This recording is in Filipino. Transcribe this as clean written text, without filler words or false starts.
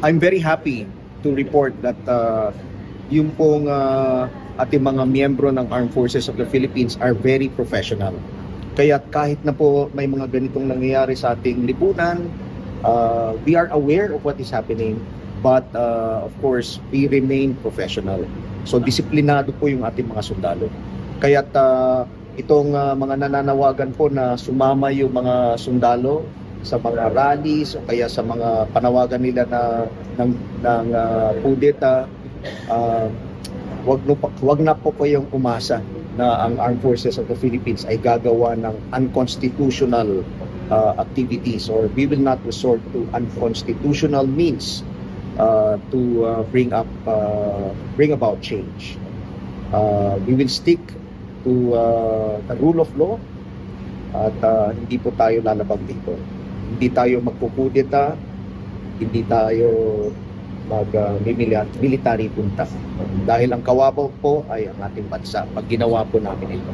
I'm very happy to report that yung pong ating mga miyembro ng Armed Forces of the Philippines are very professional. Kaya kahit na po may mga ganitong nangyayari sa ating lipunan, we are aware of what is happening, but of course, we remain professional. So disiplinado po yung ating mga sundalo. Kaya itong mga nananawagan po na sumama yung mga sundalo sa mga rallies o kaya sa mga panawagan nila ng kudeta, wag na po yung umasa na ang Armed Forces of the Philippines ay gagawa ng unconstitutional activities, or we will not resort to unconstitutional means to bring about change. We will stick to the rule of law at hindi po tayo lalabag dito. Hindi tayo magkukudeta, hindi tayo military punta. Dahil ang kawabaw po ay ang ating bansa pag ginawa po namin ito.